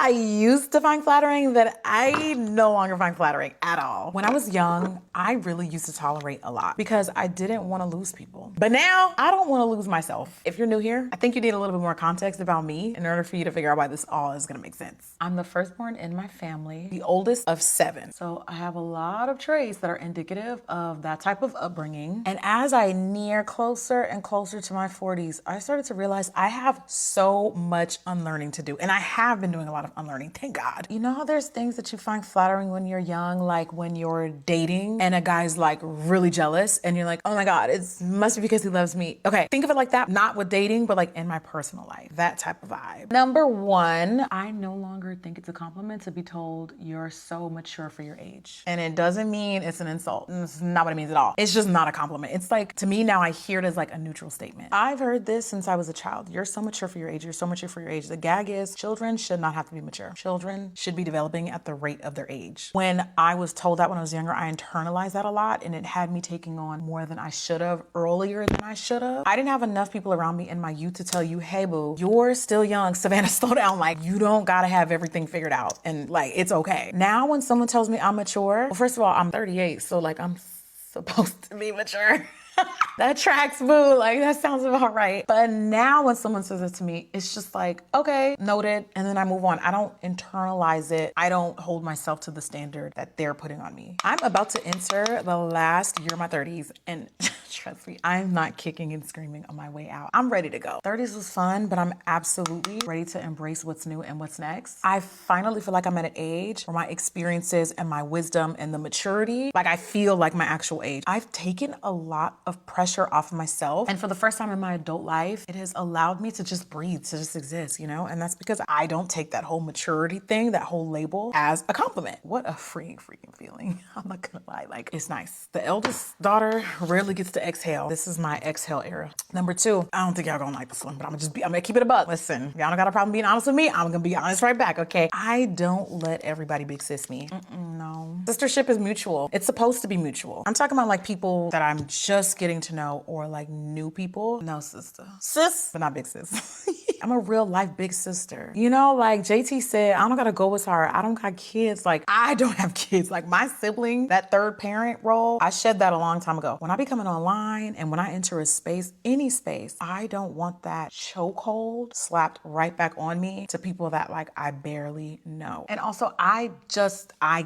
I used to find flattering that I no longer find flattering at all. When I was young, I really used to tolerate a lot because I didn't want to lose people. But now I don't want to lose myself. If you're new here, I think you need a little bit more context about me in order for you to figure out why this all is going to make sense. I'm the firstborn in my family, the oldest of 7. So I have a lot of traits that are indicative of that type of upbringing. And as I near closer and closer to my 40s, I started to realize I have so much unlearning to do. And I have been doing a lot of unlearning, thank God. You know how there's things that you find flattering when you're young, like when you're dating and a guy's like really jealous and you're like, oh my God, it must be because he loves me. Okay, think of it like that, not with dating, but like in my personal life, that type of vibe. Number 1, I no longer think it's a compliment to be told you're so mature for your age. And it doesn't mean it's an insult. It's not what it means at all. It's just not a compliment. It's like, to me now, I hear it as like a neutral statement. I've heard this since I was a child. You're so mature for your age. You're so mature for your age. The gag is children should not have to be mature. Children should be developing at the rate of their age. When I was told that when I was younger, I internalized that a lot and it had me taking on more than I should have earlier than I should have. I didn't have enough people around me in my youth to tell you, hey boo, you're still young. Savannah, slow down. Like, you don't gotta have everything figured out and like, it's okay. Now when someone tells me I'm mature, well, first of all, I'm 38. So like I'm supposed to be mature. That tracks, boo. Like, that sounds about right. But now when someone says it to me, it's just like, okay, noted. And then I move on. I don't internalize it. I don't hold myself to the standard that they're putting on me. I'm about to enter the last year of my 30s. And trust me, I'm not kicking and screaming on my way out. I'm ready to go. 30s was fun, but I'm absolutely ready to embrace what's new and what's next. I finally feel like I'm at an age where my experiences and my wisdom and the maturity, like I feel like my actual age. I've taken a lot of pressure off of myself. And for the first time in my adult life, it has allowed me to just breathe, to just exist, you know? And that's because I don't take that whole maturity thing, that whole label as a compliment. What a freeing feeling. I'm not gonna lie, like it's nice. The eldest daughter rarely gets to exhale. This is my exhale era. Number 2, I don't think y'all gonna like this one, but I'm gonna keep it a buck. Listen, y'all don't got a problem being honest with me. I'm gonna be honest right back, okay? I don't let everybody big sis me. No. Sistership is mutual. It's supposed to be mutual. I'm talking about like people that I'm just getting to know or like new people. No, sister. Sis, but not big sis. I'm a real life big sister. You know, like JT said, I don't gotta go with her. I don't got kids. Like, I don't have kids. Like my sibling, that third parent role, I shed that a long time ago. When I be coming online and when I enter a space, any space, I don't want that chokehold slapped right back on me to people that like I barely know. And also I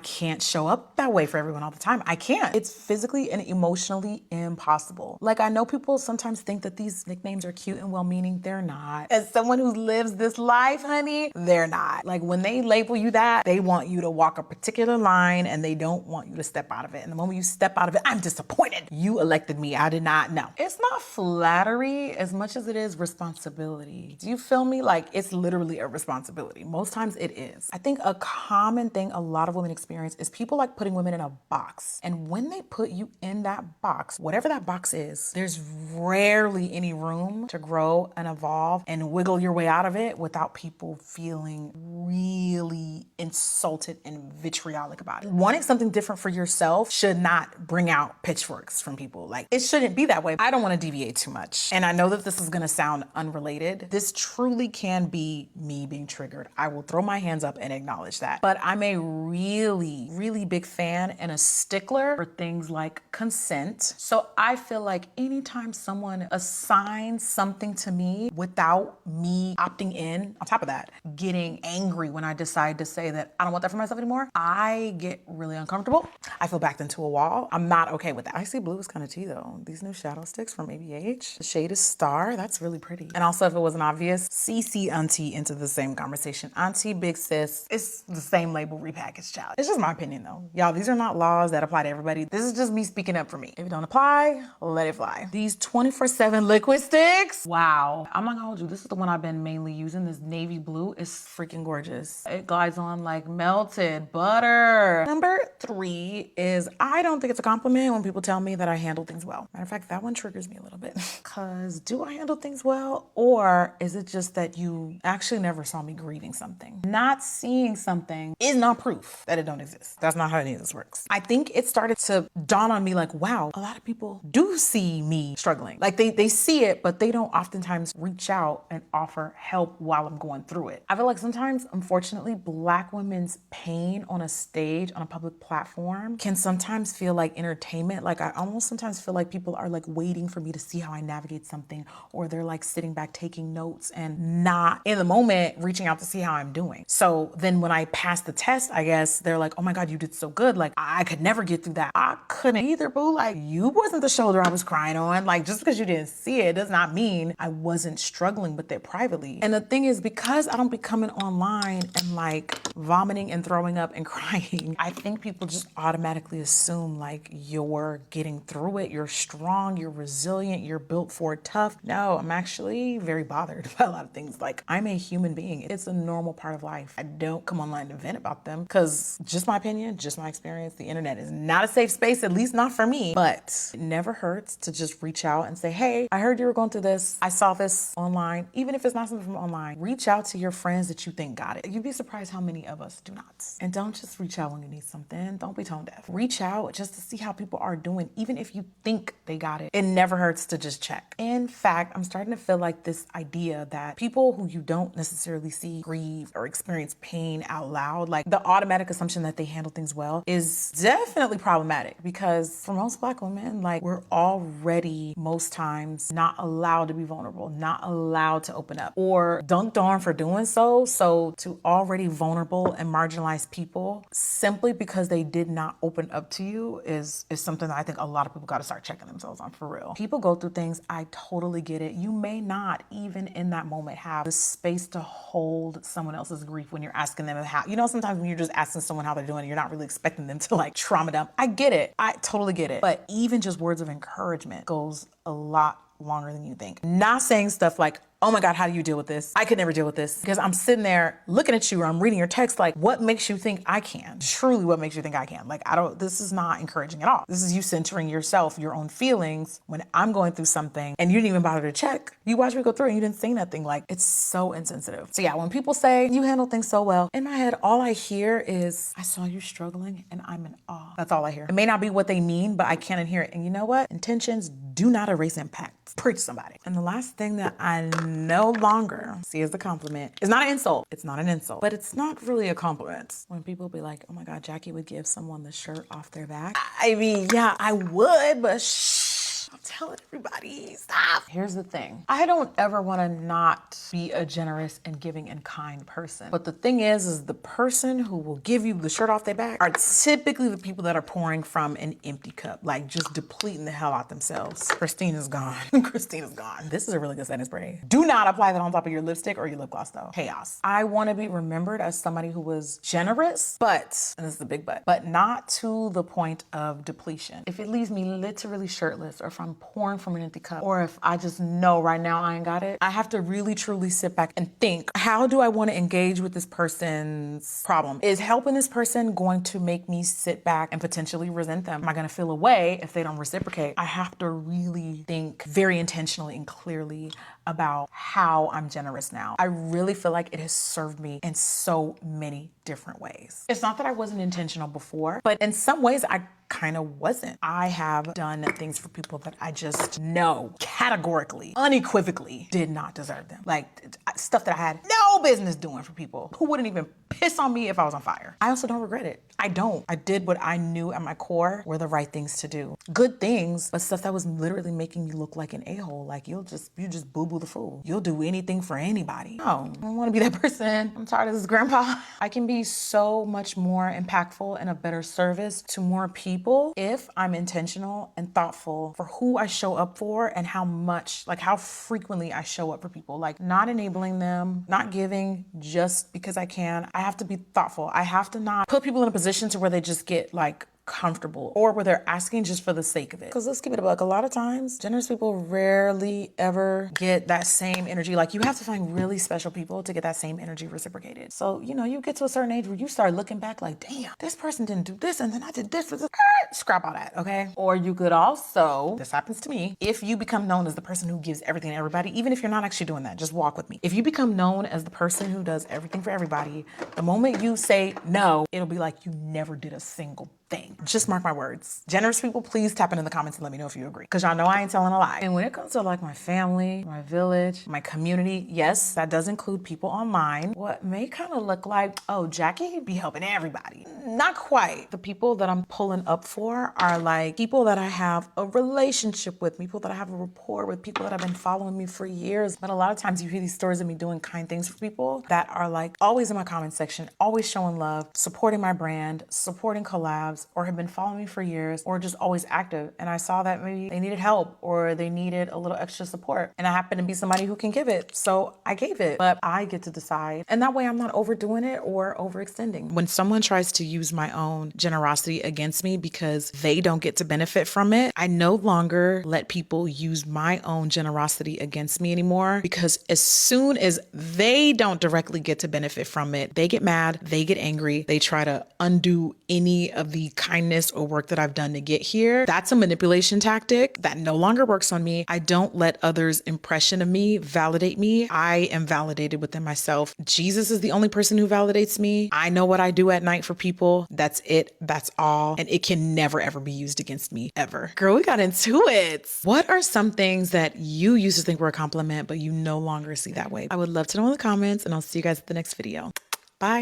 can't show up that way for everyone all the time. I can't. It's physically and emotionally impossible. Like I know people sometimes think that these nicknames are cute and well-meaning. They're not. As someone who lives this life, honey, they're not. Like when they label you that, they want you to walk a particular line and they don't want you to step out of it. And the moment you step out of it, I'm disappointed. You elected me. I did not. No. It's not flattery as much as it is responsibility. Do you feel me? Like it's literally a responsibility. Most times it is. I think a common thing a lot of women experience is people like putting women in a box. And when they put you in that box, whatever that box is, there's rarely any room to grow and evolve and wiggle your way out of it without people feeling really insulted and vitriolic about it. Wanting something different for yourself should not bring out pitchforks from people. Like it shouldn't be that way. I don't want to deviate too much. And I know that this is going to sound unrelated. This truly can be me being triggered. I will throw my hands up and acknowledge that. But I'm a really big fan and a stickler for things like consent. So I feel like anytime someone assigns something to me without me opting in, on top of that, getting angry when I decide to say that I don't want that for myself anymore, I get really uncomfortable. I feel backed into a wall. I'm not okay with that. I see blue is kind of tea though. These new shadow sticks from ABH. The shade is Star. That's really pretty. And also, if it wasn't obvious, CC auntie into the same conversation. Auntie, big sis, it's the same label repackaged, child. It's just my opinion though. Y'all, these are not laws that apply to everybody. This is just me speaking up for me. If it don't apply, let it fly. These 24/7 liquid sticks. Wow. I'm not gonna hold you. This is the one I've been mainly using. This navy blue is freaking gorgeous. It glides on like melted butter. Number 3 is I don't think it's a compliment when people tell me that I handle things well. Matter of fact, that one triggers me a little bit. Cause do I handle things well? Or is it just that you actually never saw me grieving something? Not seeing something is not proof that it don't exist. That's not how any of this works. I think it started to dawn on me like, wow, a lot of people do see me struggling. Like they see it, but they don't oftentimes reach out and offer help while I'm going through it. I feel like sometimes, unfortunately, Black women's pain on a stage, on a public platform, can sometimes feel like entertainment. Like I almost sometimes feel like people are like waiting for me to see how I navigate something, or they're like sitting back taking notes and not in the moment reaching out to see how I'm doing. So then when I pass the test, I guess they're like, oh my God, you did so good. Like I could never get through that. I couldn't either, boo. Like you wasn't the shoulder I was crying on. Like just because you didn't see it does not mean I wasn't struggling with it privately. And the thing is, because I don't be coming online and like vomiting and throwing up and crying, I think people just automatically assume like you're getting through it, you're strong, you're resilient, you're built for it, tough. No, I'm actually very bothered by a lot of things. Like I'm a human being. It's a normal part of life. I don't come online to vent about them because just my opinion, just my experience, the internet is not a safe space, at least not for me. But it never hurts to just reach out and say, hey, I heard you were going through this. I saw this online. Even if it's not something from online, reach out to your friends that you think got it. You'd be surprised how many of us do not. And don't just reach out when you need something. Don't be tone deaf. Reach out just to see how people are doing, even if you think they got it. It never hurts to just check. In fact, I'm starting to feel like this idea that people who you don't necessarily see grieve or experience pain out loud, like the automatic assumption that they handle things well, is definitely problematic, because for most Black women, like we're already most times not allowed to be vulnerable, not allowed to open up, or dunked on for doing so. So to already vulnerable and marginalized people simply because they did not open up to you is something that I think a lot of people got to start checking themselves on, for real. People go through things. I totally get it. You may not even in that moment have the space to hold someone else's grief when you're asking them how, sometimes when you're just asking someone how they're doing, you're not really expecting them to like trauma dump. I get it. I totally get it. But even just words of encouragement goes a lot longer than you think. Not saying stuff like, oh my God, how do you deal with this? I could never deal with this, because I'm sitting there looking at you or I'm reading your text like, what makes you think I can? Truly, what makes you think I can? Like, this is not encouraging at all. This is you centering yourself, your own feelings when I'm going through something and you didn't even bother to check. You watched me go through it and you didn't say nothing. Like, it's so insensitive. So yeah, when people say you handle things so well, in my head, all I hear is, I saw you struggling and I'm in awe. That's all I hear. It may not be what they mean, but I can't hear it. And you know what? Intentions do not erase impact. Preach somebody. And the last thing that I no longer see as a compliment is not an insult. It's not an insult, but it's not really a compliment. When people be like, oh my God, Jackie would give someone the shirt off their back. I mean, yeah, I would, but I'm telling everybody, stop. Here's the thing. I don't ever want to not be a generous and giving and kind person. But the thing is the person who will give you the shirt off their back are typically the people that are pouring from an empty cup, like just depleting the hell out themselves. Christina's gone. Christina's gone. This is a really good setting spray. Do not apply that on top of your lipstick or your lip gloss though. Chaos. I want to be remembered as somebody who was generous, but, and this is a big but not to the point of depletion. If it leaves me literally shirtless, or if I'm pouring from an empty cup, or if I just know right now I ain't got it, I have to really truly sit back and think, how do I want to engage with this person's problem? Is helping this person going to make me sit back and potentially resent them? Am I going to feel away if they don't reciprocate? I have to really think very intentionally and clearly about how I'm generous now. I really feel like it has served me in so many different ways. It's not that I wasn't intentional before, but in some ways I kind of wasn't. I have done things for people that I just know categorically, unequivocally did not deserve them. Like stuff that I had no business doing for people who wouldn't even piss on me if I was on fire. I also don't regret it. I don't. I did what I knew at my core were the right things to do. Good things, but stuff that was literally making me look like an a-hole. Like you just boo-boo the fool. You'll do anything for anybody. No, I don't want to be that person. I'm tired of this grandpa. I can be so much more impactful and a better service to more people if I'm intentional and thoughtful for who I show up for and how much, like how frequently I show up for people. Like not enabling them, not giving just because I can. I have to be thoughtful. I have to not put people in a position to where they just get like comfortable or where they're asking just for the sake of it. Because let's keep it a buck. A lot of times, generous people rarely ever get that same energy. Like you have to find really special people to get that same energy reciprocated. So, you get to a certain age where you start looking back like, damn, this person didn't do this and then I did this. Scrap all that, okay? Or you could also, this happens to me, if you become known as the person who gives everything to everybody, even if you're not actually doing that, just walk with me. If you become known as the person who does everything for everybody, the moment you say no, it'll be like you never did a single thing. Just mark my words. Generous people, please tap into the comments and let me know if you agree, because y'all know I ain't telling a lie. And when it comes to like my family, my village, my community, yes, that does include people online. What may kind of look like, oh, Jackie be helping everybody. Not quite. The people that I'm pulling up for are like people that I have a relationship with, people that I have a rapport with, people that have been following me for years. But a lot of times you hear these stories of me doing kind things for people that are like always in my comment section, always showing love, supporting my brand, supporting collabs, or have been following me for years, or just always active. And I saw that maybe they needed help or they needed a little extra support. And I happen to be somebody who can give it. So I gave it, but I get to decide. And that way I'm not overdoing it or overextending. When someone tries to use my own generosity against me because they don't get to benefit from it, I no longer let people use my own generosity against me anymore, because as soon as they don't directly get to benefit from it, they get mad, they get angry, they try to undo any of the kindness or work that I've done to get here. That's a manipulation tactic that no longer works on me. I don't let others' impression of me validate me. I am validated within myself. Jesus is the only person who validates me. I know what I do at night for people. That's it. That's all. And it can never, ever be used against me, ever. Girl, we got into it. What are some things that you used to think were a compliment, but you no longer see that way? I would love to know in the comments, and I'll see you guys at the next video. Bye.